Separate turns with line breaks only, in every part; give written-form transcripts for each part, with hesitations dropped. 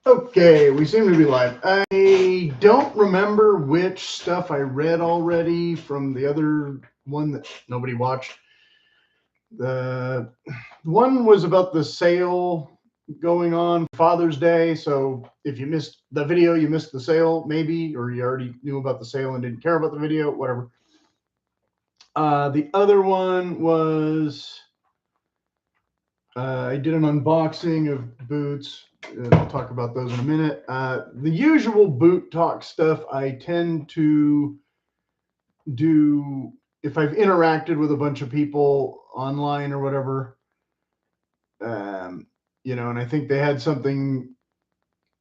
Okay, we seem to be live. I don't remember which stuff I read already from the other one that nobody watched. The one was about the sale going on Father's Day. So if you missed the video, you missed the sale, maybe, or you already knew about the sale and didn't care about the video, whatever. The other one was I did an unboxing of boots. I'll talk about those in a minute. The usual boot talk stuff I tend to do if I've interacted with a bunch of people online or whatever, and I think they had something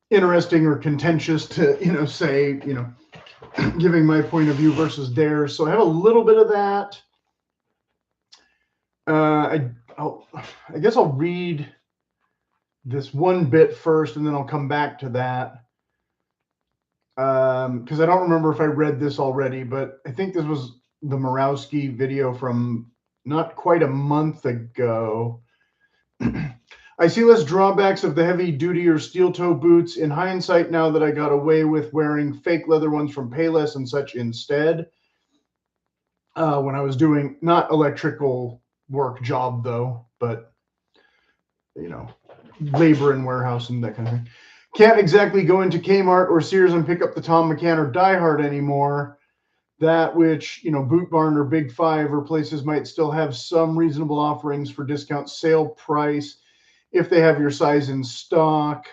interesting or contentious to, say, giving my point of view versus theirs. So I have a little bit of that. I guess I'll read this one bit first, and then I'll come back to that. Because I don't remember if I read this already, but I think this was the Morawski video from not quite a month ago. I see less drawbacks of the heavy duty or steel toe boots in hindsight now that I got away with wearing fake leather ones from Payless and such instead. When I was doing not electrical work job though, but labor in warehouse and that kind of thing. Can't exactly go into Kmart or Sears and pick up the Tom McCann or Die Hard anymore. That which, Boot Barn or Big Five or places might still have some reasonable offerings for discount sale price if they have your size in stock.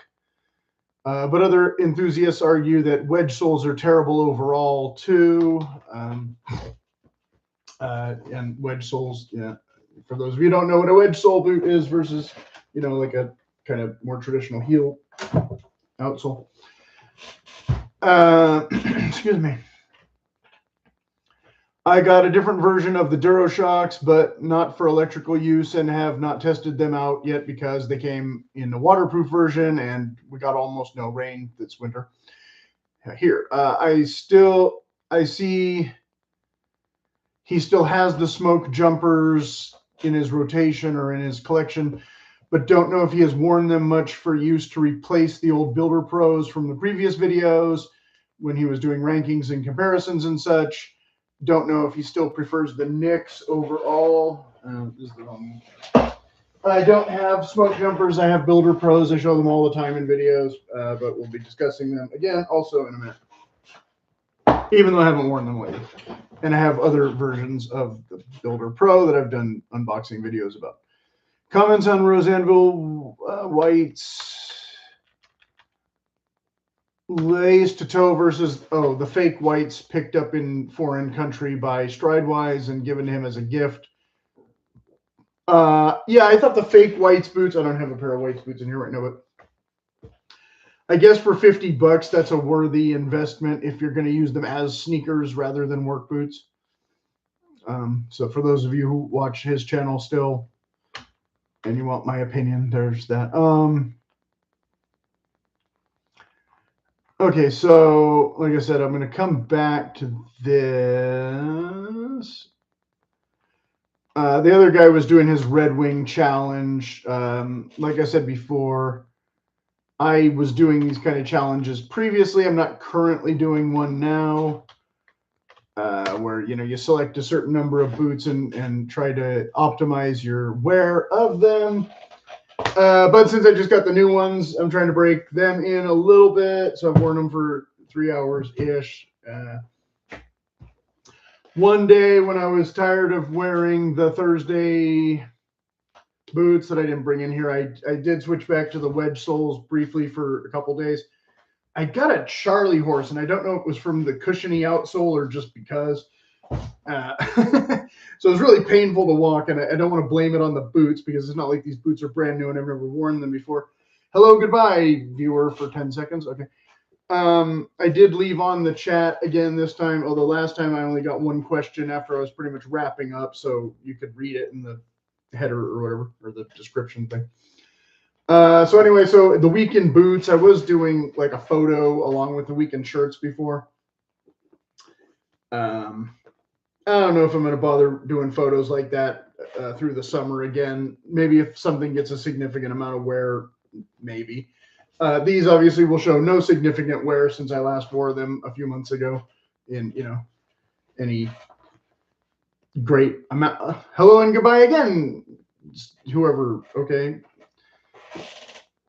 But other enthusiasts argue that wedge soles are terrible overall too. And wedge soles, yeah. For those of you who don't know what a wedge sole boot is versus, like a kind of more traditional heel outsole. Excuse me. I got a different version of the DuroShocks, but not for electrical use, and have not tested them out yet because they came in the waterproof version and we got almost no rain this winter. Here, I see he still has the smoke jumpers in his rotation or in his collection, but don't know if he has worn them much for use to replace the old Builder Pros from the previous videos when he was doing rankings and comparisons and such. Don't know if he still prefers the Nicks overall. This is the wrong one. I don't have smoke jumpers. I have Builder Pros. I show them all the time in videos, but we'll be discussing them again also in a minute, even though I haven't worn them lately. And I have other versions of the Builder Pro that I've done unboxing videos about. Comments on Rosanville White's lace to toe versus the fake whites picked up in foreign country by Stridewise and given to him as a gift. Yeah, I thought the fake whites boots, I don't have a pair of whites boots in here right now, but I guess for $50 that's a worthy investment if you're going to use them as sneakers rather than work boots. So for those of you who watch his channel still and you want my opinion, there's that. Okay, so like I said, I'm going to come back to this. The other guy was doing his Red Wing challenge. Like I said before, I was doing these kind of challenges previously. I'm not currently doing one now, where you select a certain number of boots and try to optimize your wear of them. But since I just got the new ones, I'm trying to break them in a little bit. So I've worn them for 3 hours-ish. One day when I was tired of wearing the Thursday boots that I didn't bring in here, I did switch back to the wedge soles briefly for a couple days. I got a Charlie horse, and I don't know if it was from the cushiony outsole or just because. So it was really painful to walk, and I don't want to blame it on the boots because it's not like these boots are brand new and I've never worn them before. Hello, goodbye, viewer, for 10 seconds. Okay. I did leave on the chat again this time, although last time I only got one question after I was pretty much wrapping up, so you could read it in the header or whatever, or the description thing. So anyway, so the weekend boots, I was doing like a photo along with the weekend shirts before. I don't know if I'm going to bother doing photos like that through the summer again. Maybe if something gets a significant amount of wear, maybe. These obviously will show no significant wear since I last wore them a few months ago in, any great amount. Hello and goodbye again, whoever. Okay.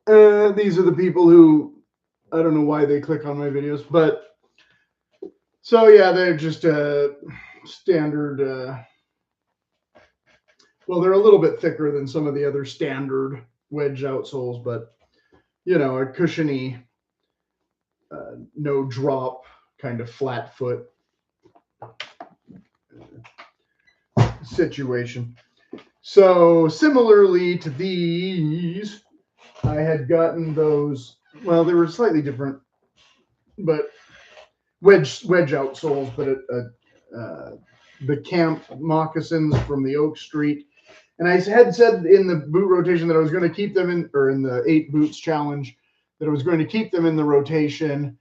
These are the people who, I don't know why they click on my videos, but so yeah, they're just standard. Well, they're a little bit thicker than some of the other standard wedge outsoles, but a cushiony, no drop kind of flat foot situation. So similarly to these, I had gotten those. Well, they were slightly different, but wedge outsoles, but the camp moccasins from the Oak Street. And I had said in the boot rotation that I was going to keep them in the 8 boots challenge, that I was going to keep them in the rotation.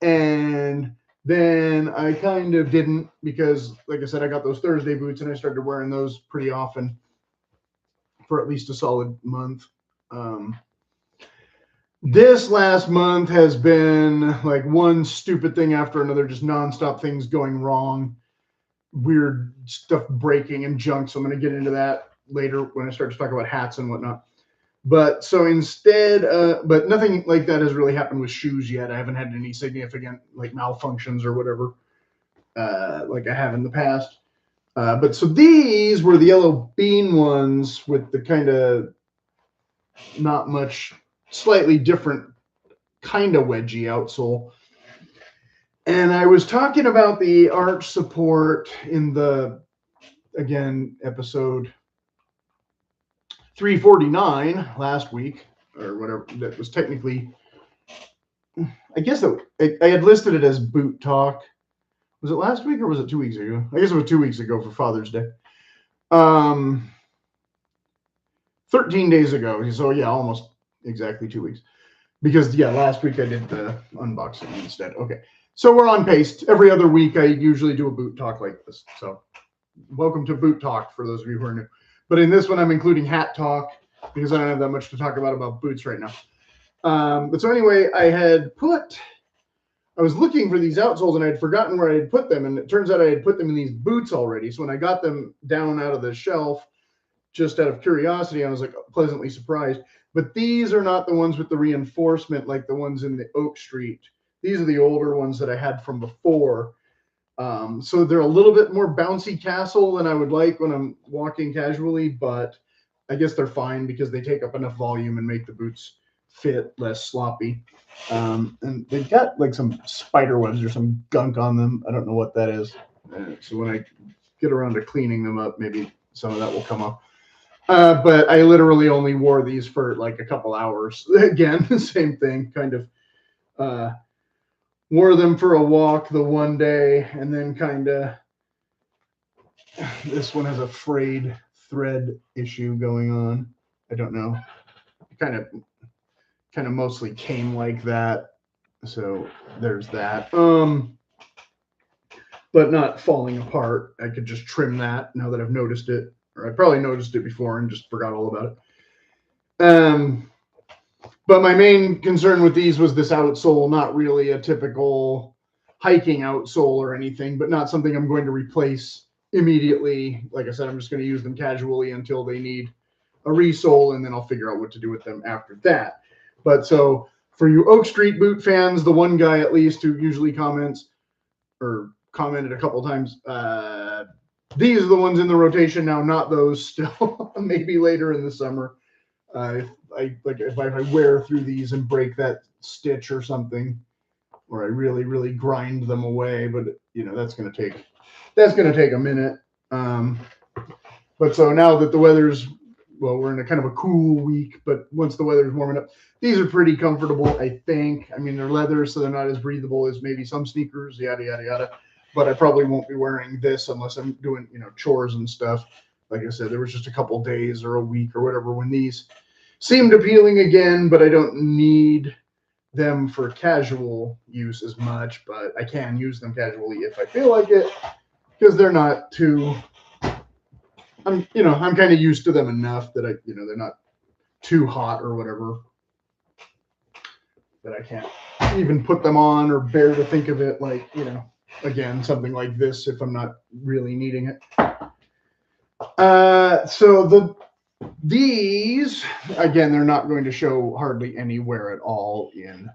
And then I kind of didn't, because like I said, I got those Thursday boots and I started wearing those pretty often for at least a solid month. This last month has been like one stupid thing after another, just nonstop things going wrong, weird stuff breaking and junk. So I'm going to get into that later when I start to talk about hats and whatnot. But so instead, but nothing like that has really happened with shoes yet. I haven't had any significant like malfunctions or whatever, like I have in the past. But so these were the yellow bean ones with the kind of not much, slightly different kind of wedgy outsole. And I was talking about the arch support in the, again, episode 349 last week, or whatever. That was technically, I guess that I had listed it as boot talk. Was it last week or was it 2 weeks ago? I guess it was 2 weeks ago for Father's Day. 13 days ago. So yeah, almost exactly 2 weeks. Because yeah, last week I did the unboxing instead. Okay. So we're on pace. Every other week I usually do a boot talk like this. So welcome to Boot Talk for those of you who are new. But in this one I'm including hat talk because I don't have that much to talk about boots right now. But so anyway, I was looking for these outsoles and I had forgotten where I had put them. And it turns out I had put them in these boots already. So when I got them down out of the shelf, just out of curiosity, I was like pleasantly surprised. But these are not the ones with the reinforcement like the ones in the Oak Street. These are the older ones that I had from before. So they're a little bit more bouncy castle than I would like when I'm walking casually, but I guess they're fine because they take up enough volume and make the boots fit less sloppy. And they've got like some spider webs or some gunk on them. I don't know what that is. So when I get around to cleaning them up, maybe some of that will come up. But I literally only wore these for like a couple hours. Again, the same thing, kind of wore them for a walk the one day and then kind of, this one has a frayed thread issue going on. I don't know. It kind of mostly came like that. So there's that. But not falling apart. I could just trim that now that I've noticed it. Or I probably noticed it before and just forgot all about it. But my main concern with these was this outsole, not really a typical hiking outsole or anything, but not something I'm going to replace immediately. Like I said, I'm just going to use them casually until they need a resole, and then I'll figure out what to do with them after that. But so for you Oak Street boot fans, the one guy at least who usually comments or commented a couple times, these are the ones in the rotation now, not those still. Maybe later in the summer. If I wear through these and break that stitch or something, or I really grind them away, but that's going to take a minute. But so now that the weather's, well, we're in a kind of a cool week, but once the weather's warming up, these are pretty comfortable, I think. I mean, they're leather, so they're not as breathable as maybe some sneakers, yada yada yada. But I probably won't be wearing this unless I'm doing chores and stuff. Like I said, there was just a couple days or a week or whatever when these seemed appealing again, but I don't need them for casual use as much, but I can use them casually if I feel like it, because they're not too, I'm kind of used to them enough that they're not too hot or whatever. that I can't even put them on or bear to think of it like, you know, again, something like this if I'm not really needing it. So these, again, they're not going to show hardly anywhere at all in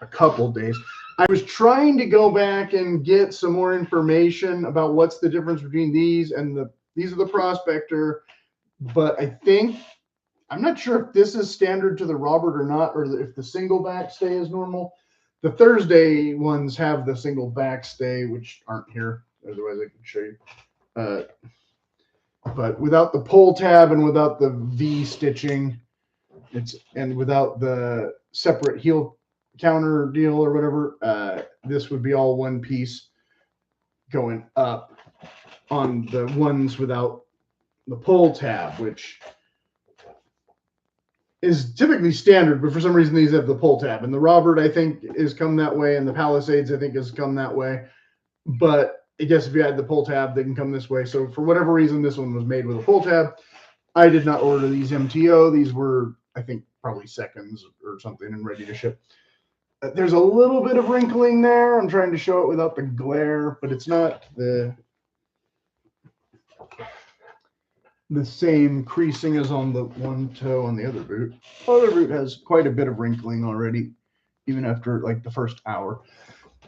a couple days. I was trying to go back and get some more information about what's the difference between these and these are the Prospector, but I'm not sure if this is standard to the Robert or not, or if the single backstay is normal. The Thursday ones have the single backstay, which aren't here. Otherwise, I could show you. But without the pull tab and without the V stitching, and without the separate heel counter deal or whatever, this would be all one piece going up on the ones without the pull tab, which is typically standard, but for some reason these have the pull tab. And the Robert, I think, is come that way, and the Palisades, I think, has come that way. But I guess if you add the pull tab, they can come this way. So for whatever reason, this one was made with a pull tab. I did not order these MTO. These were, I think, probably seconds or something and ready to ship. There's a little bit of wrinkling there. I'm trying to show it without the glare, but it's not the same creasing as on the one toe on the other boot. The other boot has quite a bit of wrinkling already, even after like the first hour.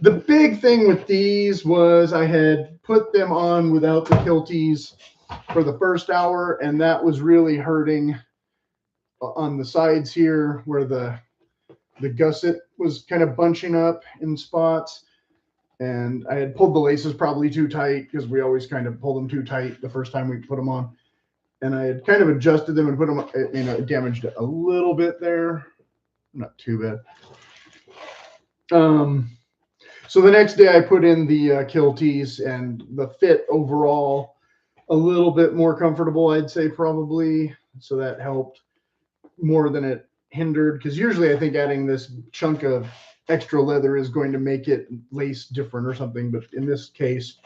The big thing with these was I had put them on without the kilties for the first hour, and that was really hurting on the sides here where the gusset was kind of bunching up in spots. And I had pulled the laces probably too tight because we always kind of pull them too tight the first time we put them on. And I had kind of adjusted them and put them, you know, damaged a little bit there. Not too bad. So the next day I put in the kilties, and the fit overall a little bit more comfortable, I'd say, probably. So that helped more than it hindered, because usually I think adding this chunk of extra leather is going to make it lace different or something. But in this case,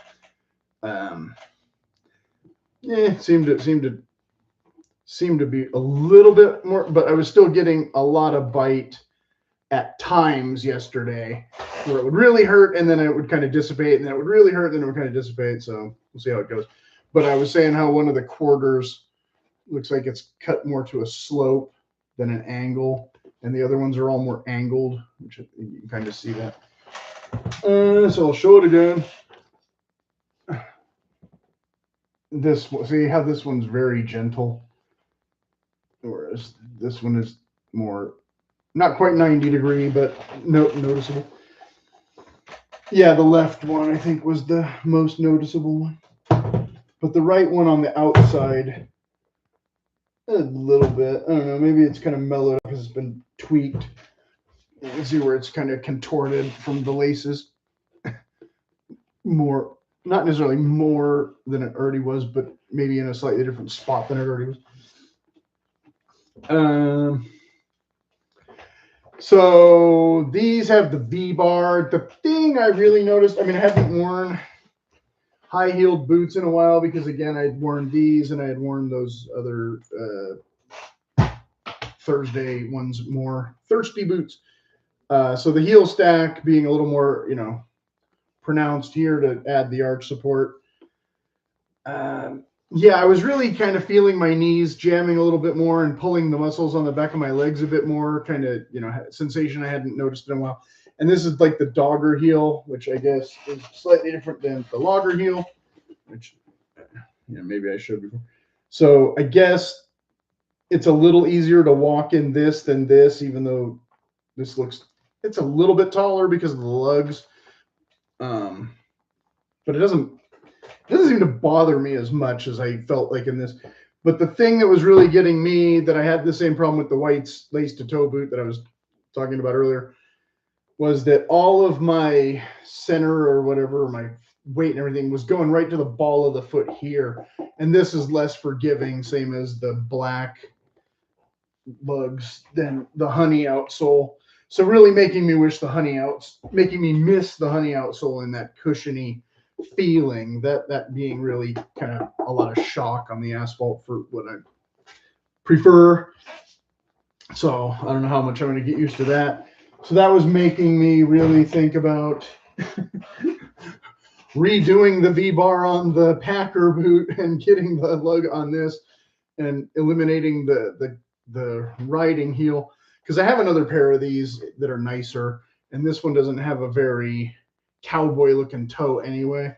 seemed to be a little bit more, but I was still getting a lot of bite at times yesterday where it would really hurt and then it would kind of dissipate, and then it would really hurt and then it would kind of dissipate. So we'll see how it goes. But I was saying how one of the quarters looks like it's cut more to a slope than an angle, and the other ones are all more angled, which you can kind of see that. So I'll show it again. See how this one's very gentle, whereas this one is more, not quite 90 degree, but noticeable. Yeah, the left one I think was the most noticeable one, but the right one on the outside, a little bit. I don't know, maybe it's kind of mellowed because it's been tweaked. You can see where it's kind of contorted from the laces. More, not necessarily more than it already was, but maybe in a slightly different spot than it already was. So these have the V-bar. The thing I really noticed, I mean, I haven't worn high-heeled boots in a while because, again, I had worn these and I had worn those other Thursday ones, more thirsty boots. So the heel stack being a little more, you know, pronounced here to add the arch support. Yeah, I was really kind of feeling my knees jamming a little bit more and pulling the muscles on the back of my legs a bit more, kind of, you know, sensation I hadn't noticed in a while. And this is like the dogger heel, which I guess is slightly different than the logger heel, which, yeah, maybe I showed before. So I guess it's a little easier to walk in this than this, even though this looks, it's a little bit taller because of the lugs. But it doesn't seem to bother me as much as I felt like in this. But the thing that was really getting me, that I had the same problem with the whites lace to toe boot that I was talking about earlier, was that all of my center or whatever, my weight and everything was going right to the ball of the foot here. And this is less forgiving, same as the black lugs, than the honey outsole. So really making me miss the honey outsole in that cushiony feeling, that being really kind of a lot of shock on the asphalt for what I prefer. So I don't know how much I'm going to get used to that. So that was making me really think about redoing the V-bar on the Packer boot and getting the lug on this and eliminating the riding heel, because I have another pair of these that are nicer, and this one doesn't have a very cowboy looking toe anyway,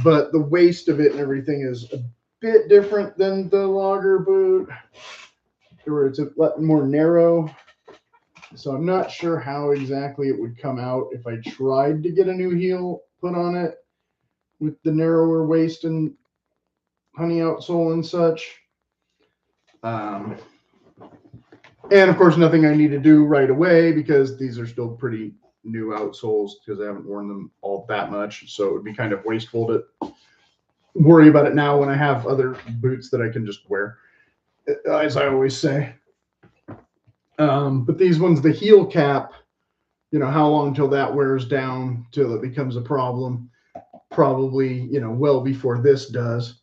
but the waist of it and everything is a bit different than the logger boot, where it's a lot more narrow. So I'm not sure how exactly it would come out if I tried to get a new heel put on it with the narrower waist and honey outsole and such. And of course, nothing I need to do right away because these are still pretty new outsoles because I haven't worn them all that much. So it would be kind of wasteful to worry about it now when I have other boots that I can just wear, as I always say. But these ones, the heel cap, you know, how long till that wears down till it becomes a problem? Probably, you know, well before this does.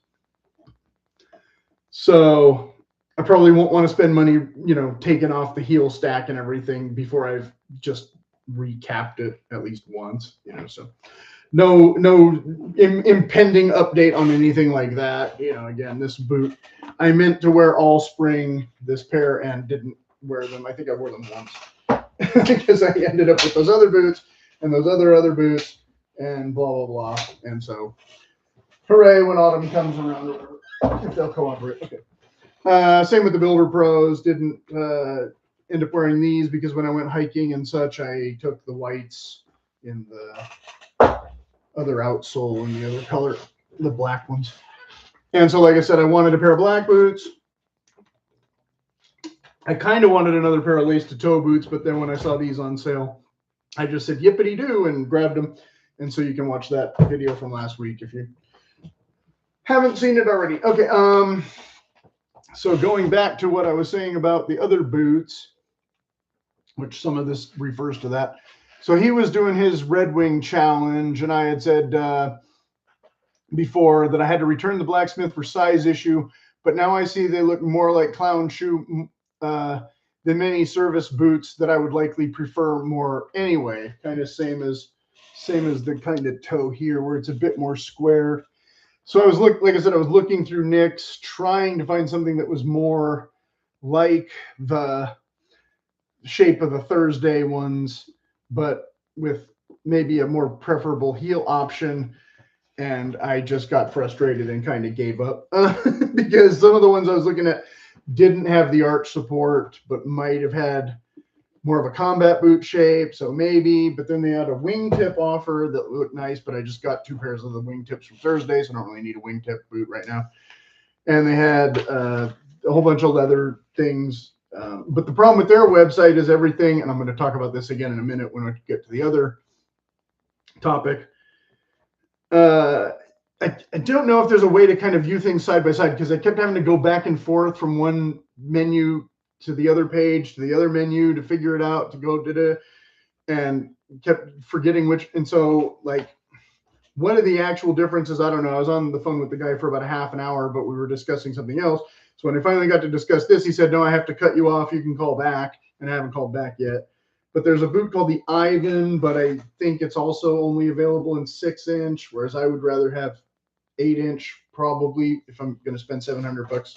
So I probably won't want to spend money, you know, taking off the heel stack and everything before I've just recapped it at least once, you know. So no impending update on anything like that. You know, again, this boot, I meant to wear all spring this pair and didn't wear them. I think I wore them once because I ended up with those other boots and those other boots and blah, blah, blah. And so hooray when autumn comes around, if they'll cooperate. Okay. Same with the Builder Pros. Didn't end up wearing these because when I went hiking and such, I took the whites in the other outsole and the other color, the black ones. And so, like I said, I wanted a pair of black boots. I kind of wanted another pair of lace-to-toe boots, but then when I saw these on sale, I just said yippity-doo and grabbed them. And so you can watch that video from last week if you haven't seen it already. Okay, so going back to what I was saying about the other boots, which some of this refers to that. So he was doing his Red Wing challenge, and I had said before that I had to return the blacksmith for size issue, but now I see they look more like clown shoe than many service boots that I would likely prefer more anyway. Kind of same as the kind of toe here where it's a bit more square. So I was like I said, I was looking through Nick's, trying to find something that was more like the shape of the Thursday ones, but with maybe a more preferable heel option. And I just got frustrated and kind of gave up because some of the ones I was looking at didn't have the arch support, but might have had more of a combat boot shape. So maybe, but then they had a wingtip offer that looked nice, but I just got 2 pairs of the wingtips from Thursday, so I don't really need a wingtip boot right now. And they had a whole bunch of leather things. But the problem with their website is everything, and I'm going to talk about this again in a minute when I get to the other topic. I don't know if there's a way to kind of view things side by side because I kept having to go back and forth from one menu to the other page to the other menu to figure it out, to go and kept forgetting which. And so, like, what are the actual differences? I don't know. I was on the phone with the guy for about a half an hour, but we were discussing something else. So when I finally got to discuss this, he said, no, I have to cut you off. You can call back. And I haven't called back yet. But there's a boot called the Ivan, but I think it's also only available in 6-inch, whereas I would rather have 8-inch probably if I'm going to spend $700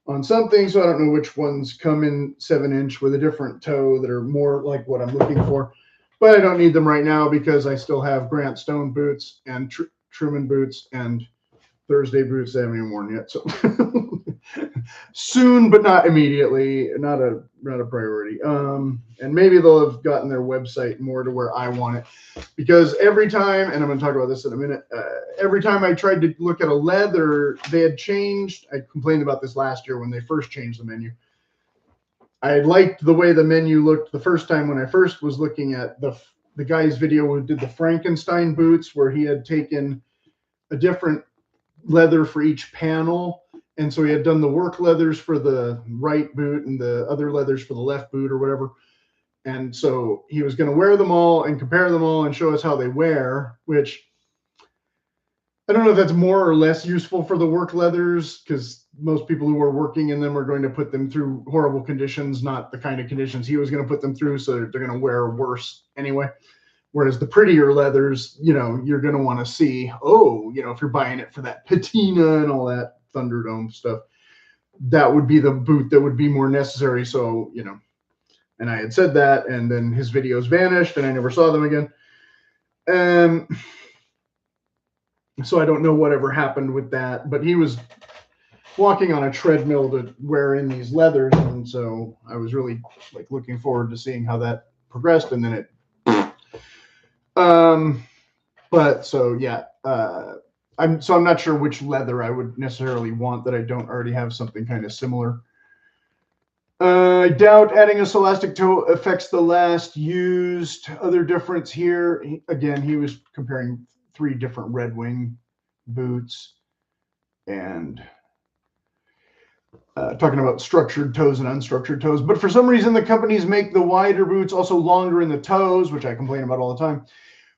on something. So I don't know which ones come in 7-inch with a different toe that are more like what I'm looking for. But I don't need them right now because I still have Grant Stone boots and Truman boots and Thursday boots I haven't even worn yet. So soon, but not immediately, not a priority. And maybe they'll have gotten their website more to where I want it, because every time, and I'm going to talk about this in a minute, every time I tried to look at a leather, they had changed. I complained about this last year when they first changed the menu. I liked the way the menu looked the first time when I first was looking at the guy's video who did the Frankenstein boots, where he had taken a different leather for each panel. And so he had done the work leathers for the right boot and the other leathers for the left boot or whatever. And so he was going to wear them all and compare them all and show us how they wear, which I don't know if that's more or less useful for the work leathers, because most people who are working in them are going to put them through horrible conditions, not the kind of conditions he was going to put them through, so they're going to wear worse anyway. Whereas the prettier leathers, you know, you're going to want to see, oh, you know, if you're buying it for that patina and all that Thunderdome stuff, that would be the boot that would be more necessary. So, you know, and I had said that, and then his videos vanished and I never saw them again. So I don't know whatever happened with that, but he was walking on a treadmill to wear in these leathers. And so I was really like looking forward to seeing how that progressed. And then it, but so, yeah, I'm not sure which leather I would necessarily want that I don't already have something kind of similar. I doubt adding a scholastic toe affects the last used. Other difference here, again, he was comparing 3 different Red Wing boots and talking about structured toes and unstructured toes. But for some reason, the companies make the wider boots also longer in the toes, which I complain about all the time,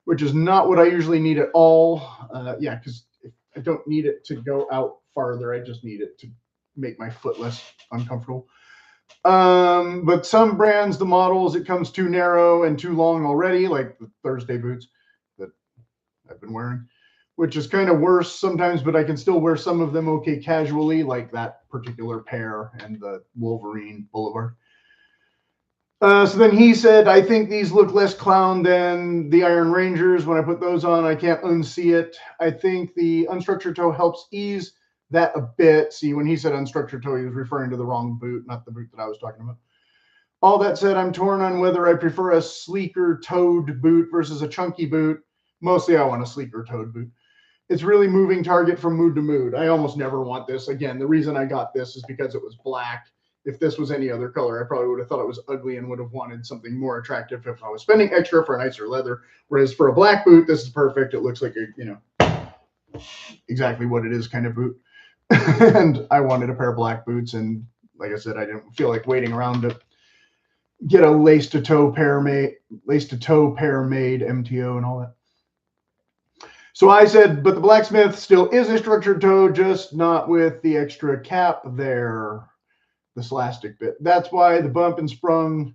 which is not what I usually need at all. Yeah, because I don't need it to go out farther. I just need it to make my foot less uncomfortable. But some brands, the models, it comes too narrow and too long already, like the Thursday boots that I've been wearing, which is kind of worse sometimes, but I can still wear some of them okay casually, like that particular pair and the Wolverine Boulevard. So then he said, I think these look less clown than the Iron Rangers. When I put those on, I can't unsee it. I think the unstructured toe helps ease that a bit. See, when he said unstructured toe, he was referring to the wrong boot, not the boot that I was talking about. All that said, I'm torn on whether I prefer a sleeker toed boot versus a chunky boot. Mostly I want a sleeker toed boot. It's really moving target from mood to mood. I almost never want this. Again, the reason I got this is because it was black. If this was any other color, I probably would have thought it was ugly and would have wanted something more attractive if I was spending extra for a nicer leather. Whereas for a black boot, this is perfect. It looks like a, you know, exactly what it is kind of boot. And I wanted a pair of black boots, and like I said, I didn't feel like waiting around to get a lace to toe pair made MTO and all that. So I said, but the blacksmith still is a structured toe, just not with the extra cap there, the scholastic bit. That's why the bump and sprung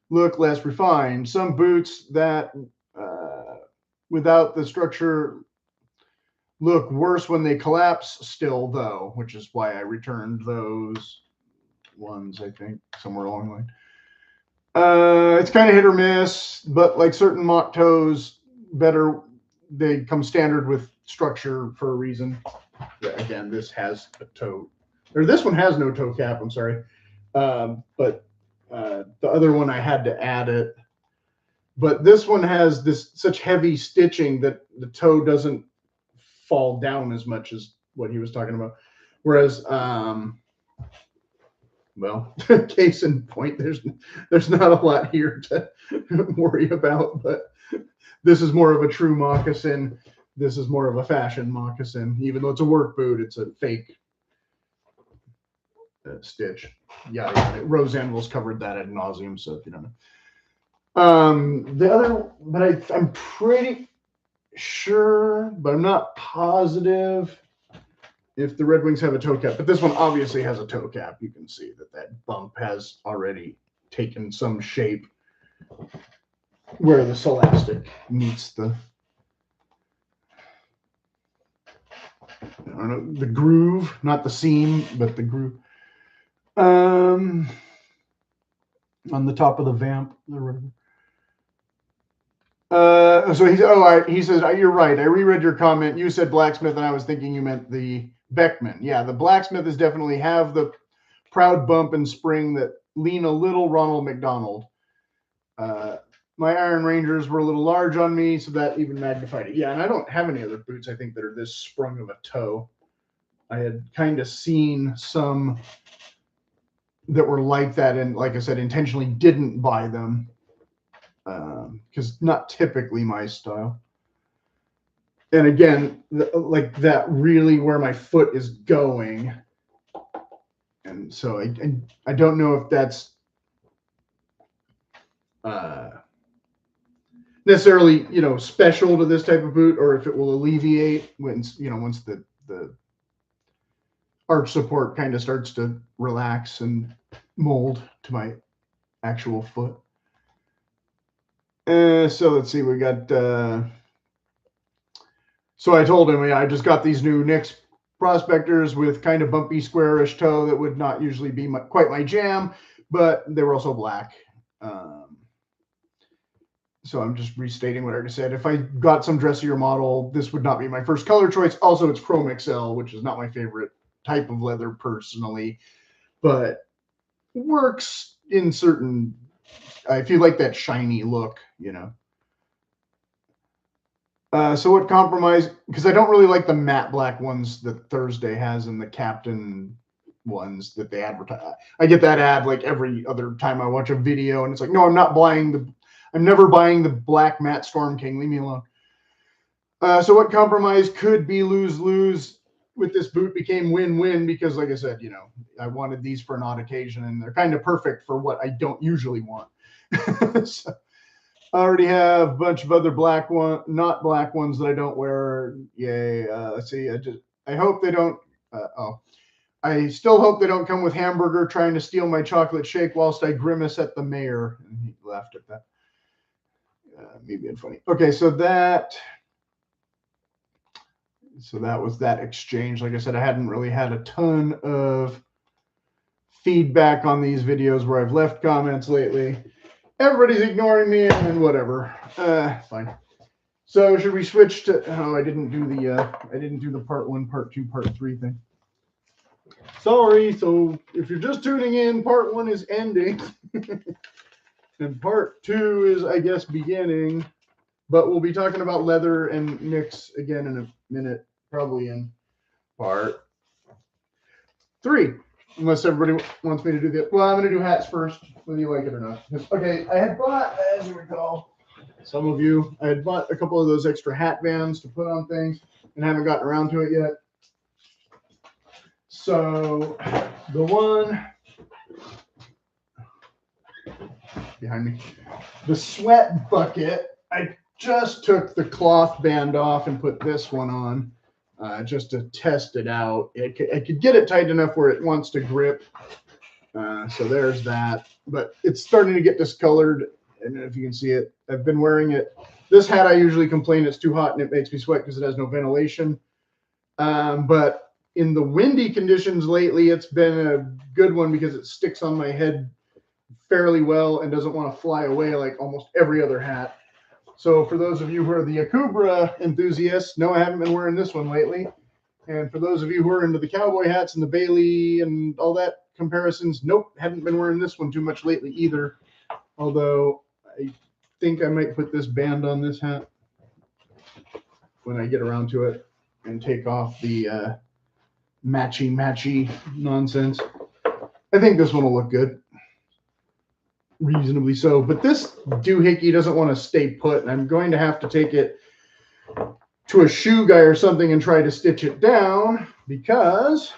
look less refined. Some boots that without the structure look worse when they collapse still, though, which is why I returned those ones, I think, somewhere along the line. It's kind of hit or miss, but like certain mock toes, better, they come standard with structure for a reason. Yeah, again, this has a toe, or this one has no toe cap, I'm sorry. But the other one I had to add it. But this one has this such heavy stitching that the toe doesn't fall down as much as what he was talking about. Whereas, well, case in point, there's not a lot here to worry about, but this is more of a true moccasin. This is more of a fashion moccasin. Even though it's a work boot, it's a fake stitch. Yeah, Rose Anvil's covered that ad nauseum, so if you don't know. The other, but I'm pretty sure, but I'm not positive if the Red Wings have a toe cap. But this one obviously has a toe cap. You can see that that bump has already taken some shape where the scholastic meets the, I don't know, the groove, not the seam, but the groove. On the top of the vamp. So he says, you're right. I reread your comment. You said blacksmith, and I was thinking you meant the Beckman. Yeah, the blacksmith is definitely have the proud bump and spring that lean a little Ronald McDonald. My Iron Rangers were a little large on me, so that even magnified it. Yeah, and I don't have any other boots, I think, that are this sprung of a toe. I had kind of seen some that were like that, and like I said, intentionally didn't buy them because not typically my style. And again, like that really where my foot is going. And so I don't know if that's necessarily, you know, special to this type of boot, or if it will alleviate once, you know, once the arch support kind of starts to relax and mold to my actual foot. So let's see, we got, so I told him, yeah, I just got these new Nicks Prospectors with kind of bumpy squarish toe that would not usually be quite my jam, but they were also black. So I'm just restating what I already said. If I got some dressier model, this would not be my first color choice. Also, it's Chrome XL, which is not my favorite type of leather personally, but works in certain, if you like that shiny look, you know. So what compromise, because I don't really like the matte black ones that Thursday has and the Captain ones that they advertise. I get that ad like every other time I watch a video, and it's like, no, I'm never buying the black matte Storm King. Leave me alone. So what compromise could be lose-lose with this boot became win-win, because like I said, you know, I wanted these for an odd occasion, and they're kind of perfect for what I don't usually want. So, I already have a bunch of other not black ones that I don't wear. Yay. Let's see. I hope they don't. I still hope they don't come with hamburger trying to steal my chocolate shake whilst I grimace at the mayor. And he laughed at that. Me being funny. Okay, so that was that exchange. Like I said, I hadn't really had a ton of feedback on these videos where I've left comments lately. Everybody's ignoring me and whatever. Fine. So should we switch to? Oh, I didn't do the part 1, part 2, part 3 thing. Sorry. So if you're just tuning in, part 1 is ending, and part 2 is, I guess, beginning. But we'll be talking about leather and Nicks again in a minute, probably in part 3. Unless everybody wants me to do the, well, I'm going to do hats first, whether you like it or not. Okay, I had bought, as you recall, I had bought a couple of those extra hat bands to put on things and haven't gotten around to it yet. So the one behind me, the sweat bucket, I just took the cloth band off and put this one on. Just to test it out. I could get it tight enough where it wants to grip. So there's that. But it's starting to get discolored. And if you can see it, I've been wearing it. This hat, I usually complain it's too hot and it makes me sweat because it has no ventilation. But in the windy conditions lately, it's been a good one because it sticks on my head fairly well and doesn't want to fly away like almost every other hat. So for those of you who are the Akubra enthusiasts, no, I haven't been wearing this one lately. And for those of you who are into the cowboy hats and the Bailey and all that comparisons, nope, haven't been wearing this one too much lately either. Although I think I might put this band on this hat when I get around to it and take off the matchy nonsense. I think this one will look good. Reasonably so, but this doohickey doesn't want to stay put, and I'm going to have to take it to a shoe guy or something and try to stitch it down, because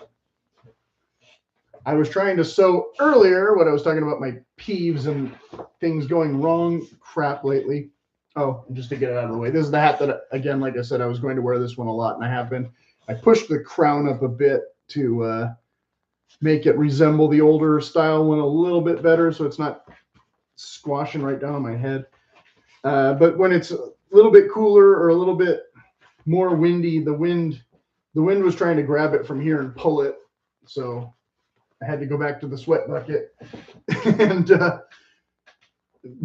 I was trying to sew earlier what I was talking about, my peeves and things going wrong crap lately. Oh, just to get it out of the way, this is the hat that, again, like I said, I was going to wear this one a lot, and I have been. I pushed the crown up a bit to make it resemble the older style one a little bit better, so it's not squashing right down on my head. But when it's a little bit cooler or a little bit more windy, the wind was trying to grab it from here and pull it. So I had to go back to the sweat bucket and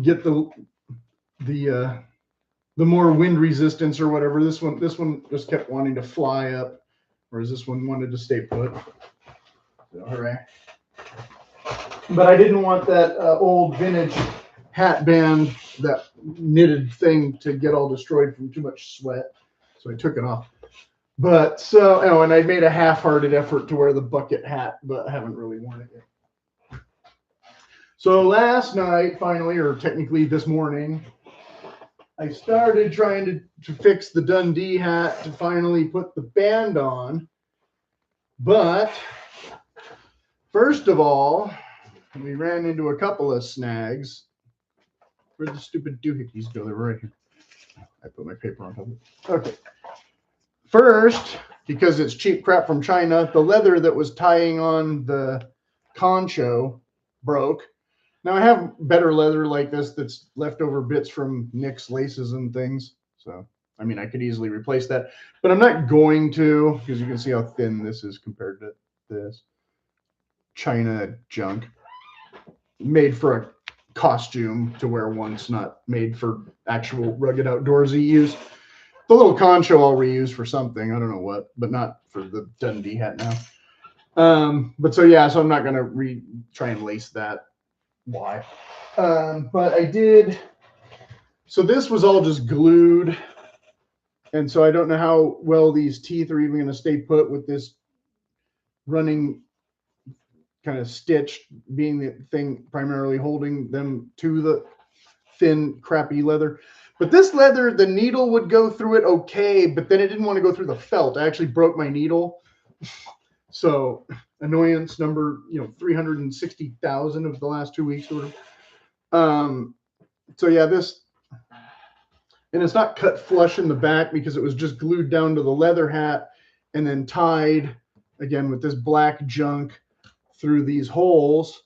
get the more wind resistance or whatever. This one just kept wanting to fly up, whereas this one wanted to stay put. So hooray. But I didn't want that old vintage hat band, that knitted thing, to get all destroyed from too much sweat. So I took it off. But so, oh, and I made a half-hearted effort to wear the bucket hat, but I haven't really worn it yet. So last night, finally, or technically this morning, I started trying to fix the Dundee hat to finally put the band on. But first of all, we ran into a couple of snags. Where'd the stupid doohickeys go? They were right here. I put my paper on top of it. Okay. First, because it's cheap crap from China, the leather that was tying on the concho broke. Now I have better leather like this that's leftover bits from Nick's laces and things. So, I mean, I could easily replace that, but I'm not going to, because you can see how thin this is compared to this China junk made for a costume to wear once, not made for actual rugged outdoorsy use. The little concho I'll reuse for something. I don't know what, but not for the Dundee hat now. But so yeah, so I'm not gonna try and lace that. Why? But I did. So this was all just glued, and so I don't know how well these teeth are even gonna stay put with this running kind of stitch being the thing primarily holding them to the thin, crappy leather. But this leather, the needle would go through it okay, but then it didn't want to go through the felt. I actually broke my needle. So annoyance number, 360,000 of the last 2 weeks or whatever. So yeah, this, and it's not cut flush in the back because it was just glued down to the leather hat and then tied again with this black junk through these holes.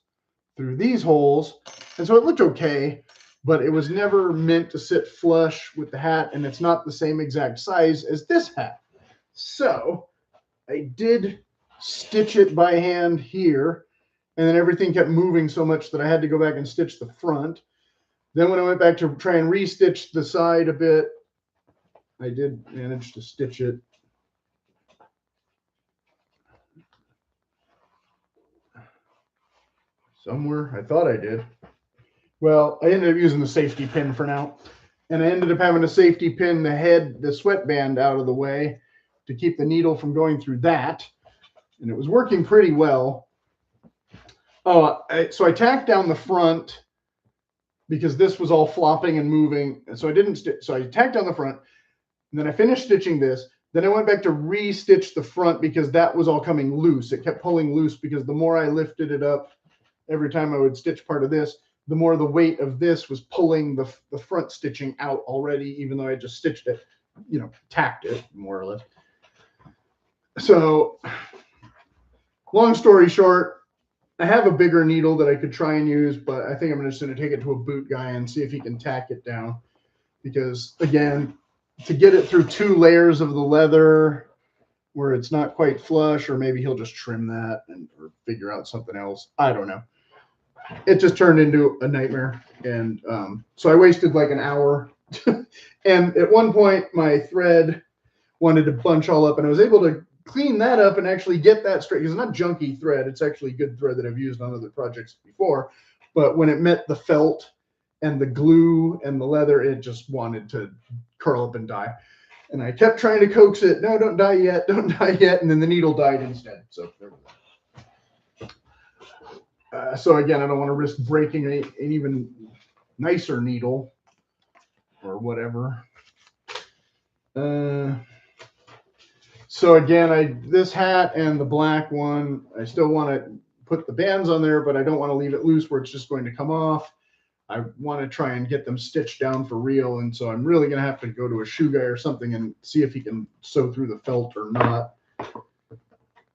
And so it looked okay, but it was never meant to sit flush with the hat, and it's not the same exact size as this hat. So I did stitch it by hand here, and then everything kept moving so much that I had to go back and stitch the front. Then when I went back to try and restitch the side a bit, I did manage to stitch it. Somewhere, I thought I did. Well, I ended up using the safety pin for now. And I ended up having to safety pin the sweatband out of the way to keep the needle from going through that. And it was working pretty well. So I tacked down the front because this was all flopping and moving. And so I didn't stitch. So I tacked down the front, and then I finished stitching this. Then I went back to re-stitch the front because that was all coming loose. It kept pulling loose because the more I lifted it up, every time I would stitch part of this, the more the weight of this was pulling the front stitching out already, even though I just stitched it, tacked it more or less. So long story short, I have a bigger needle that I could try and use, but I think I'm just going to take it to a boot guy and see if he can tack it down. Because again, to get it through 2 layers of the leather where it's not quite flush, or maybe he'll just trim that or figure out something else. I don't know. It just turned into a nightmare. And so I wasted like an hour. And at one point, my thread wanted to bunch all up, and I was able to clean that up and actually get that straight. Because it's not junky thread. It's actually good thread that I've used on other projects before. But when it met the felt and the glue and the leather, it just wanted to curl up and die. And I kept trying to coax it. No, don't die yet. Don't die yet. And then the needle died instead. So there we go. So again, I don't want to risk breaking an even nicer needle or whatever. So again, this hat and the black one, I still want to put the bands on there, but I don't want to leave it loose where it's just going to come off. I want to try and get them stitched down for real. And so I'm really going to have to go to a shoe guy or something and see if he can sew through the felt or not.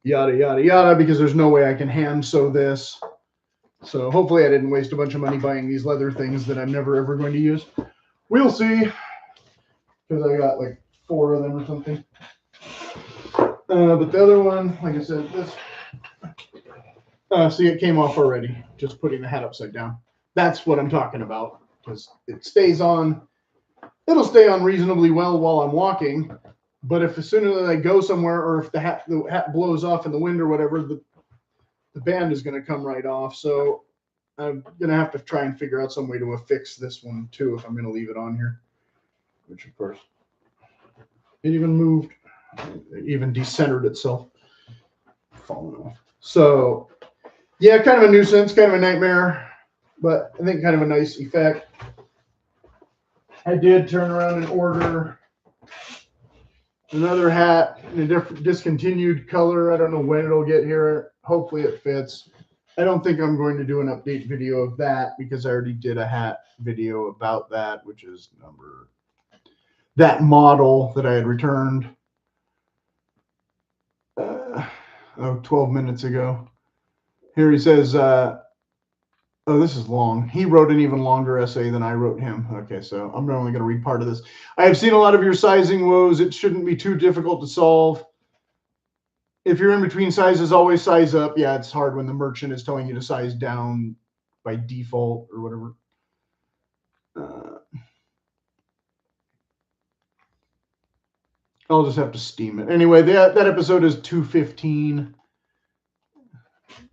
Yada, yada, yada, because there's no way I can hand sew this. So hopefully I didn't waste a bunch of money buying these leather things that I'm never, ever going to use. We'll see. Because I got like 4 of them or something. But the other one, like I said, this. See, it came off already. Just putting the hat upside down. That's what I'm talking about. Because it stays on. It'll stay on reasonably well while I'm walking. But if as soon as I go somewhere, or if the hat blows off in the wind or whatever, the band is going to come right off. So I'm going to have to try and figure out some way to affix this one too if I'm going to leave it on here. Which, of course, it even moved. It even decentered itself. Falling off. So, yeah, kind of a nuisance, kind of a nightmare, but I think kind of a nice effect. I did turn around and order another hat in a different discontinued color. I don't know when it'll get here. Hopefully it fits. I don't think I'm going to do an update video of that because I already did a hat video about that, which is number that model that I had returned 12 minutes ago. Here he says, oh, this is long. He wrote an even longer essay than I wrote him. Okay, so I'm only going to read part of this. I have seen a lot of your sizing woes. It shouldn't be too difficult to solve. If you're in between sizes, always size up. Yeah, it's hard when the merchant is telling you to size down by default or whatever. I'll just have to steam it. Anyway, that episode is 215.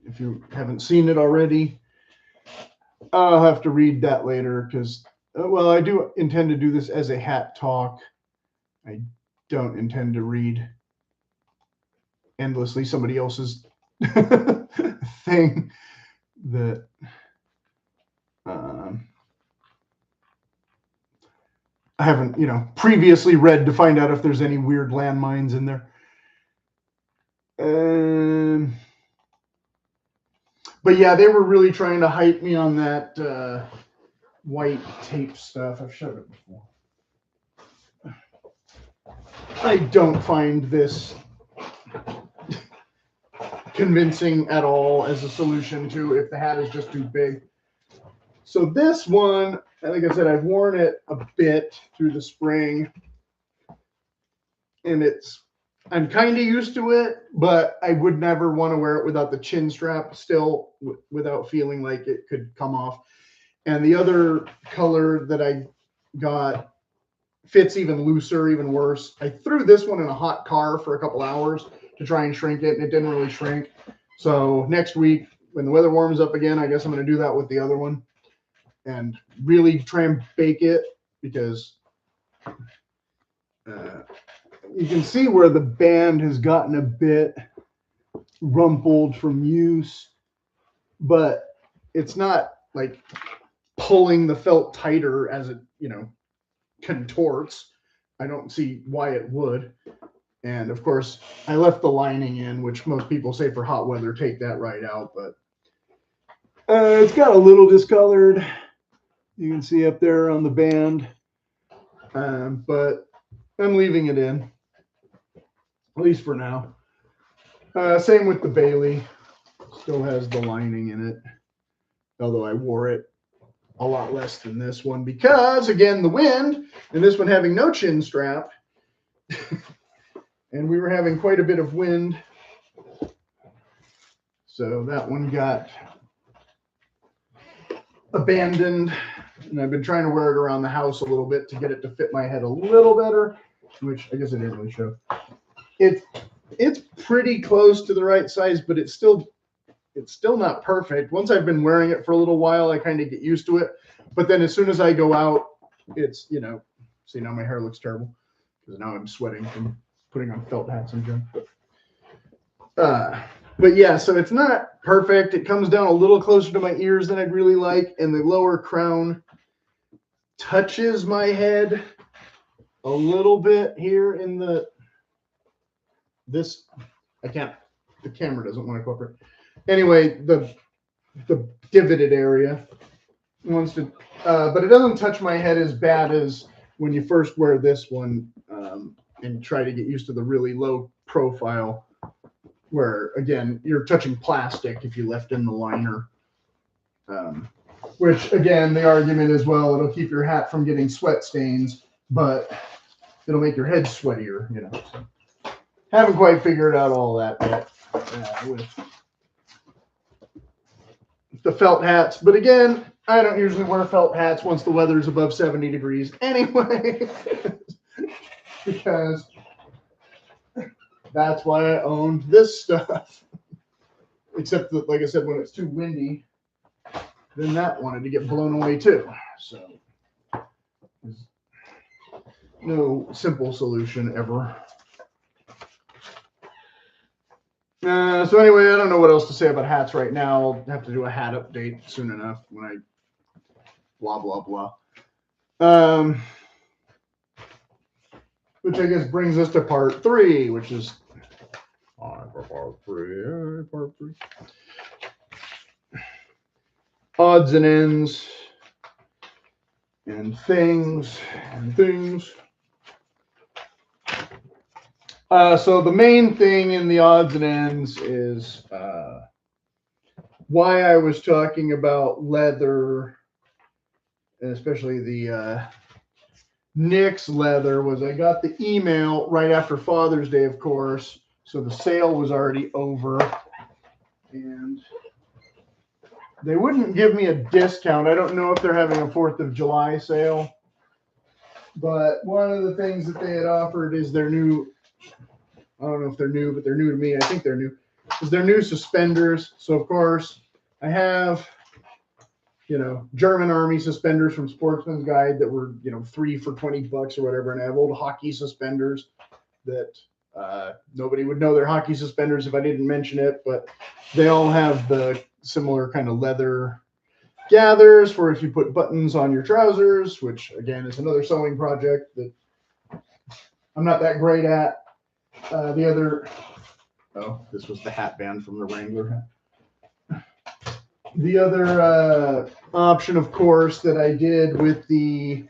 If you haven't seen it already, I'll have to read that later because, well, I do intend to do this as a hat talk. I don't intend to read endlessly somebody else's thing that I haven't, previously read to find out if there's any weird landmines in there. But yeah, they were really trying to hype me on that white tape stuff. I've showed it before. I don't find this convincing at all as a solution to if the hat is just too big. So this one, like I said, I've worn it a bit through the spring, and I'm kind of used to it, but I would never want to wear it without the chin strap still, without feeling like it could come off. And the other color that I got fits even looser, even worse. I threw this one in a hot car for a couple hours to try and shrink it, and it didn't really shrink. So next week, when the weather warms up again, I guess I'm going to do that with the other one and really try and bake it, because you can see where the band has gotten a bit rumpled from use, but it's not like pulling the felt tighter as it, contorts. I don't see why it would. And of course, I left the lining in, which most people say for hot weather, take that right out, but it's got a little discolored. You can see up there on the band, but I'm leaving it in, at least for now. Same with the Bailey, still has the lining in it, although I wore it a lot less than this one because, again, the wind, and this one having no chin strap, and we were having quite a bit of wind, so that one got abandoned. And I've been trying to wear it around the house a little bit to get it to fit my head a little better, which I guess I didn't really show. It's pretty close to the right size, but it's still not perfect. Once I've been wearing it for a little while, I kind of get used to it. But then as soon as I go out, it's, see, now my hair looks terrible because now I'm sweating from putting on felt hats and junk. But yeah, so it's not perfect. It comes down a little closer to my ears than I'd really like, and the lower crown touches my head a little bit here in the camera doesn't want to cooperate. Anyway, the divoted area wants to, but it doesn't touch my head as bad as when you first wear this one and try to get used to the really low profile, where again you're touching plastic if you left in the liner. Which again, the argument is, well, it'll keep your hat from getting sweat stains, but it'll make your head sweatier, So haven't quite figured out all that yet with the felt hats. But again, I don't usually wear felt hats once the weather's above 70 degrees anyway, because that's why I own this stuff. Except that, like I said, when it's too windy, then that wanted to get blown away too. So there's no simple solution ever. So anyway, I don't know what else to say about hats right now. I'll have to do a hat update soon enough when I blah, blah, blah. Which I guess brings us to part 3, which is part 3. Odds and ends and things. So the main thing in the odds and ends is why I was talking about leather, and especially the Nick's leather, was I got the email right after Father's Day, of course. So the sale was already over. And they wouldn't give me a discount. I don't know if they're having a 4th of July sale. But one of the things that they had offered is their new, I don't know if they're new, but they're new to me. I think they're new. Is their new suspenders. So, of course, I have, German Army suspenders from Sportsman's Guide that were, 3 for $20 or whatever. And I have old hockey suspenders that nobody would know they're hockey suspenders if I didn't mention it. But they all have the similar kind of leather gathers for if you put buttons on your trousers, which again is another sewing project that I'm not that great at. This was the hat band from the Wrangler hat. The other option, of course, that I did with the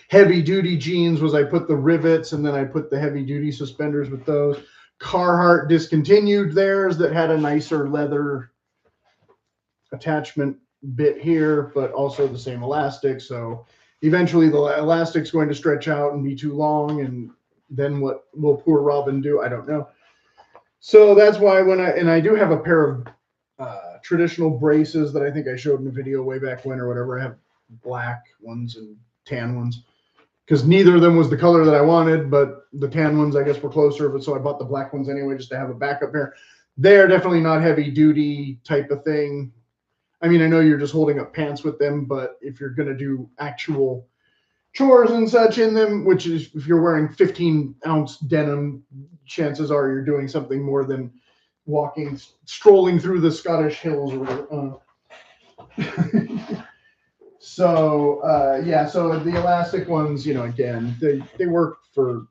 heavy duty jeans was I put the rivets and then I put the heavy duty suspenders with those. Carhartt discontinued theirs that had a nicer leather attachment bit here, but also the same elastic. So eventually the elastic's going to stretch out and be too long, and then what will poor Robin do? I don't know. So that's why I do have a pair of traditional braces that I think I showed in a video way back when or whatever. I have black ones and tan ones because neither of them was the color that I wanted, but the tan ones I guess were closer, but so I bought the black ones anyway just to have a backup pair. They're definitely not heavy duty type of thing. I mean, I know you're just holding up pants with them, but if you're going to do actual chores and such in them, which is if you're wearing 15-ounce denim, chances are you're doing something more than strolling through the Scottish hills or whatever. So the elastic ones, again, they work for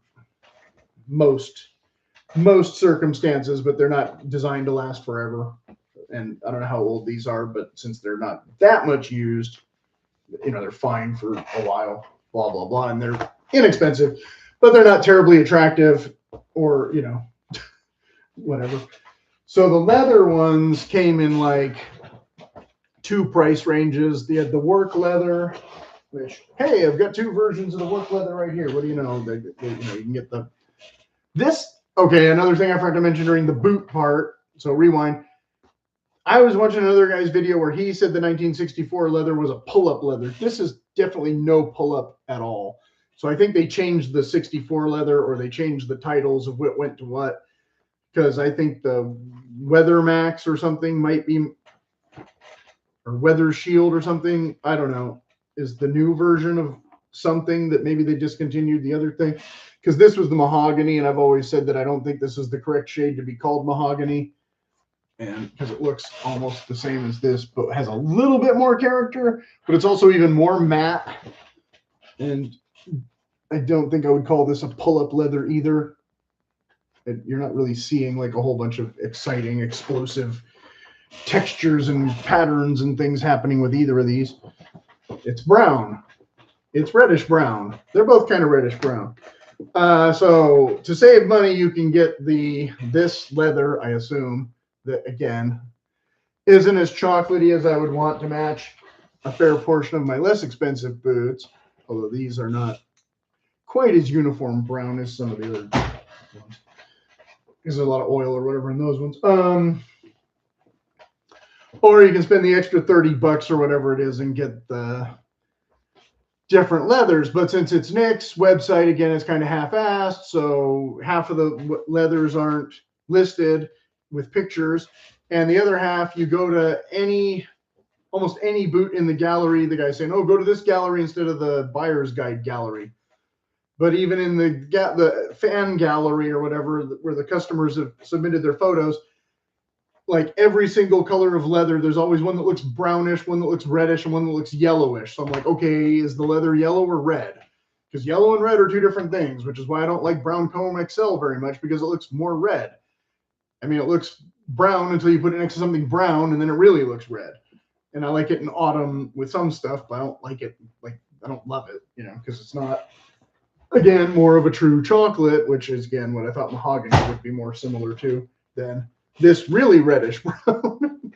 most circumstances, but they're not designed to last forever. And I don't know how old these are, but since they're not that much used, they're fine for a while, blah, blah, blah. And they're inexpensive, but they're not terribly attractive or, whatever. So the leather ones came in like 2 price ranges. They had the work leather, which, hey, I've got 2 versions of the work leather right here. What do you know? You can get another thing I forgot to mention during the boot part. So rewind. I was watching another guy's video where he said the 1964 leather was a pull-up leather. This is definitely no pull-up at all. So I think they changed the 64 leather, or they changed the titles of what went to what, because I think the Weather Max or something might be, or Weather Shield or something, I don't know, is the new version of something that maybe they discontinued the other thing. Because this was the Mahogany, and I've always said that I don't think this is the correct shade to be called Mahogany. And because it looks almost the same as this, but has a little bit more character, but it's also even more matte. And I don't think I would call this a pull-up leather either. You're not really seeing like a whole bunch of exciting, explosive textures and patterns and things happening with either of these. It's brown. It's reddish brown. They're both kind of reddish brown. So to save money, you can get this leather, I assume, that again isn't as chocolatey as I would want to match a fair portion of my less expensive boots, although these are not quite as uniform brown as some of the other ones. There's a lot of oil or whatever in those ones. Or you can spend the extra $30 or whatever it is and get the different leathers. But since it's Nick's website, again, it's kind of half-assed, so half of the leathers aren't listed with pictures, and the other half you go to almost any boot in the gallery. The guy's saying, oh, go to this gallery instead of the buyer's guide gallery. But even in the fan gallery or whatever, where the customers have submitted their photos, like every single color of leather, there's always one that looks brownish, one that looks reddish, and one that looks yellowish. So I'm like, okay, is the leather yellow or red? Because yellow and red are 2 different things, which is why I don't like Brown Comb XL very much, because it looks more red. I mean, it looks brown until you put it next to something brown, and then it really looks red. And I like it in autumn with some stuff, but I don't like it, I don't love it, because it's not Again, more of a true chocolate, which is, again, what I thought mahogany would be more similar to than this really reddish brown.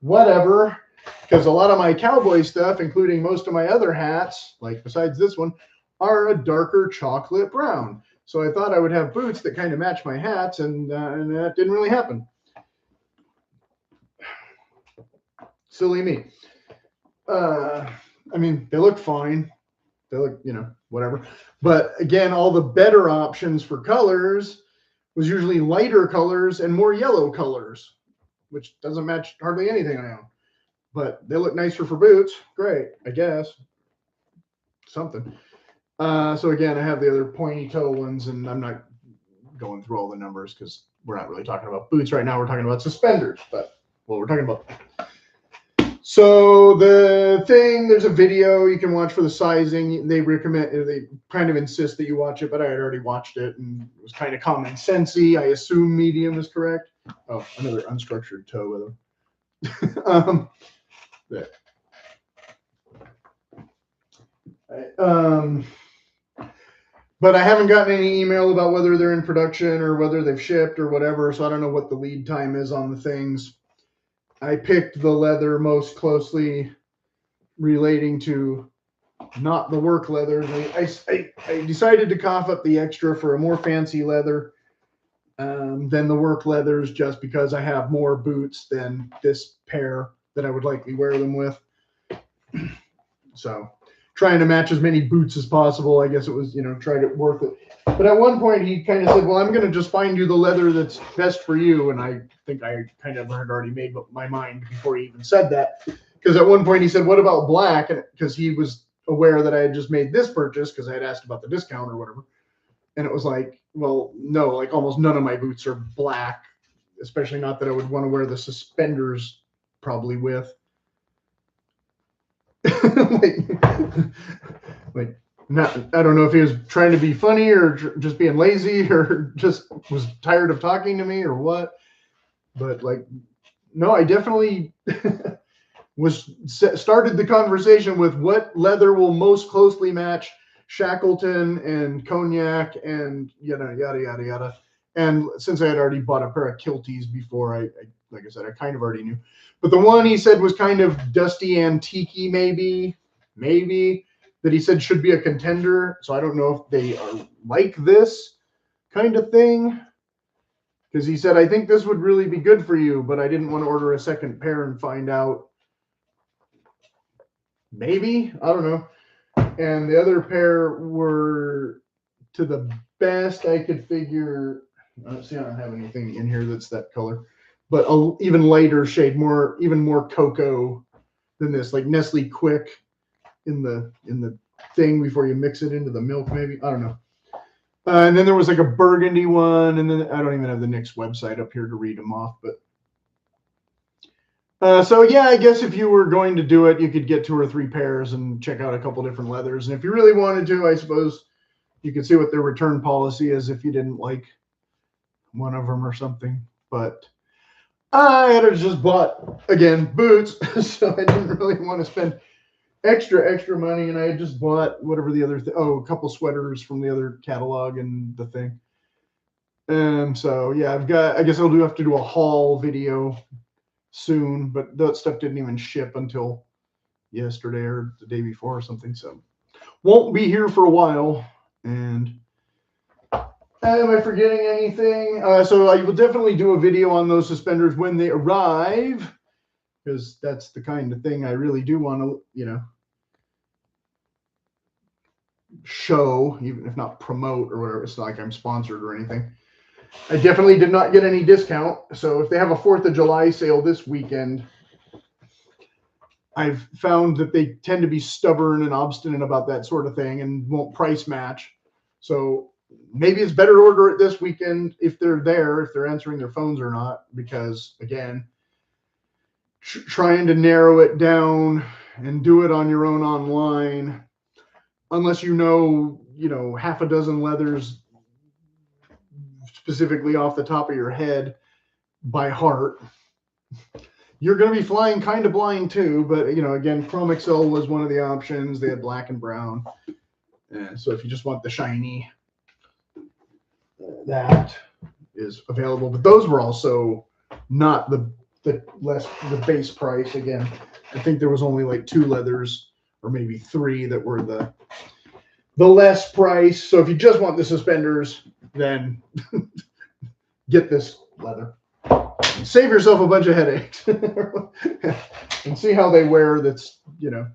Whatever, because a lot of my cowboy stuff, including most of my other hats, like besides this one, are a darker chocolate brown. So I thought I would have boots that kind of match my hats, and that didn't really happen. Silly me. I mean, they look fine. They look, whatever. But again, all the better options for colors was usually lighter colors and more yellow colors, which doesn't match hardly anything I own. But they look nicer for boots. Great, I guess. Something. So again, I have the other pointy toe ones, and I'm not going through all the numbers because we're not really talking about boots right now. We're talking about suspenders, but well, we're talking about. So the thing, there's a video you can watch for the sizing. They recommend, they kind of insist that you watch it, but I had already watched it and it was kind of common sensey. I assume medium is correct. Oh, another unstructured toe with them. There. But I haven't gotten any email about whether they're in production or whether they've shipped or whatever, so I don't know what the lead time is on the things. I picked the leather most closely relating to not the work leather. I decided to cough up the extra for a more fancy leather than the work leathers, just because I have more boots than this pair that I would likely wear them with. So trying to match as many boots as possible. I guess it was, try to worth it. But at one point he kind of said, well, I'm going to just find you the leather that's best for you. And I think I kind of had already made up my mind before he even said that. Because at one point he said, what about black? And because he was aware that I had just made this purchase because I had asked about the discount or whatever. And it was like, well, no, like almost none of my boots are black, especially not that I would want to wear the suspenders probably with. like not, I don't know if he was trying to be funny or just being lazy or just was tired of talking to me or what. But like, no, I definitely started the conversation with what leather will most closely match Shackleton and Cognac and yada yada yada. And since I had already bought a pair of kilties before, I like I said, I kind of already knew. But the one he said was kind of dusty antique-y, maybe that he said should be a contender. So I don't know if they are like this kind of thing. Because he said, I think this would really be good for you, but I didn't want to order a second pair and find out. Maybe, I don't know. And the other pair were, to the best I could figure, see, I don't have anything in here that's that color, but a even lighter shade, even more cocoa than this, like Nestle Quick in the thing before you mix it into the milk, maybe. I don't know. And then there was like a burgundy one, and then I don't even have the NYX website up here to read them off, but so yeah, I guess if you were going to do it, you could get 2 or 3 pairs and check out a couple different leathers. And if you really wanted to, I suppose you could see what their return policy is if you didn't like one of them or something. But I had just bought, again, boots, so I didn't really want to spend extra money, and I had just bought whatever the other a couple sweaters from the other catalog and the thing. And so yeah, I guess I'll have to do a haul video soon, but that stuff didn't even ship until yesterday or the day before or something, so won't be here for a while. And am I forgetting anything? So I will definitely do a video on those suspenders when they arrive, because that's the kind of thing I really do want to, show, even if not promote or whatever. It's not like I'm sponsored or anything. I definitely did not get any discount. So if they have a 4th of July sale this weekend, I've found that they tend to be stubborn and obstinate about that sort of thing and won't price match. So maybe it's better to order it this weekend if they're there, if they're answering their phones or not, because again, trying to narrow it down and do it on your own online, unless you know half a dozen leathers specifically off the top of your head by heart, you're going to be flying kind of blind too. But again, Chrome Excel was one of the options. They had black and brown, So if you just want the shiny, that is available. But those were also not the base price. Again, I think there was only like 2 leathers or maybe 3 that were the less price. So if you just want the suspenders, then get this leather. Save yourself a bunch of headaches and see how they wear. That's, you know.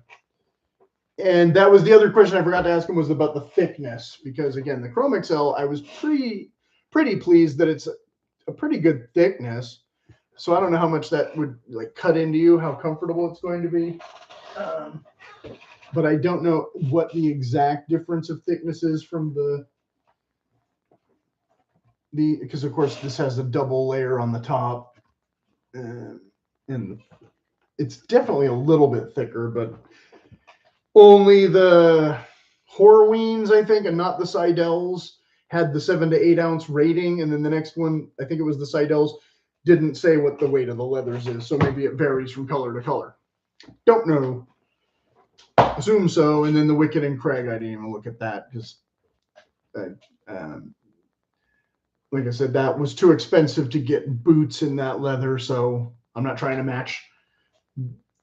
And that was the other question I forgot to ask him, was about the thickness, because again, the Chrome XL, I was pretty pleased that it's a pretty good thickness. So I don't know how much that would like cut into you, how comfortable it's going to be. But I don't know what the exact difference of thickness is from because of course this has a double layer on the top, and it's definitely a little bit thicker, but only the Horweens, I think, and not the Seidel's, had the 7 to 8 ounce rating, and then the next one, I think it was the Seidel's, didn't say what the weight of the leathers is, so maybe it varies from color to color. Don't know. Assume so. And then the Wicked and Craig, I didn't even look at that because, like I said, that was too expensive to get boots in that leather, so I'm not trying to match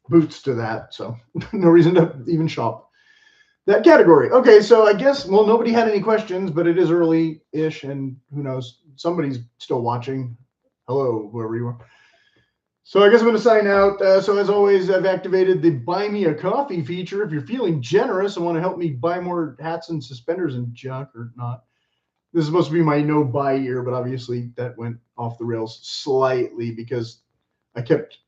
boots to that, so no reason to even shop that category. Okay, so I guess, well, nobody had any questions, but it is early-ish, and who knows, somebody's still watching. Hello, whoever you are. So I guess I'm going to sign out. So as always, I've activated the Buy Me a Coffee feature. If you're feeling generous and want to help me buy more hats and suspenders and junk, or not. This is supposed to be my no buy year, but obviously that went off the rails slightly because I kept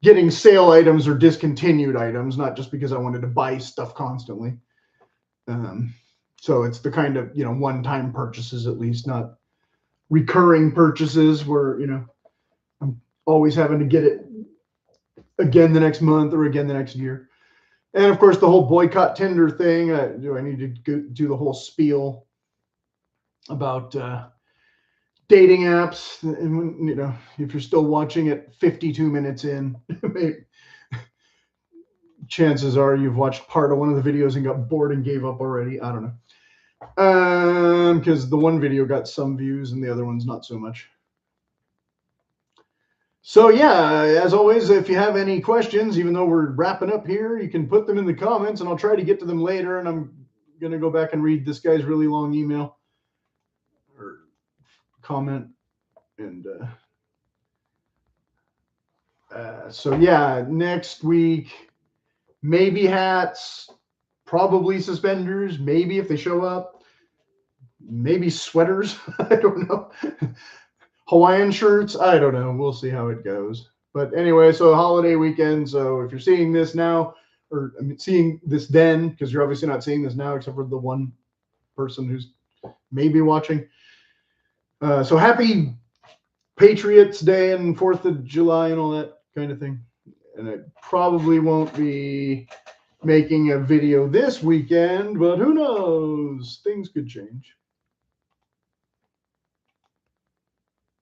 getting sale items or discontinued items, not just because I wanted to buy stuff constantly. So it's the kind of, you know, one-time purchases, at least, not recurring purchases where, you know, I'm always having to get it again the next month or again the next year. And of course, the whole boycott Tinder thing. Do I need to do the whole spiel about dating apps? And when, you know, if you're still watching it 52 minutes in, chances are you've watched part of one of the videos and got bored and gave up already. I don't know. Because the one video got some views and the other one's not so much. So yeah, as always, if you have any questions, even though we're wrapping up here, you can put them in the comments and I'll try to get to them later. And I'm going to go back and read this guy's really long email or comment. And so yeah, next week, maybe hats, probably suspenders, maybe if they show up, maybe sweaters. I don't know. Hawaiian shirts, I don't know. We'll see how it goes. But anyway, so holiday weekend. So if you're seeing this now, or I mean, seeing this then, because you're obviously not seeing this now, except for the one person who's maybe watching. So happy Patriots Day and 4th of July and all that kind of thing. And I probably won't be making a video this weekend, but who knows? Things could change.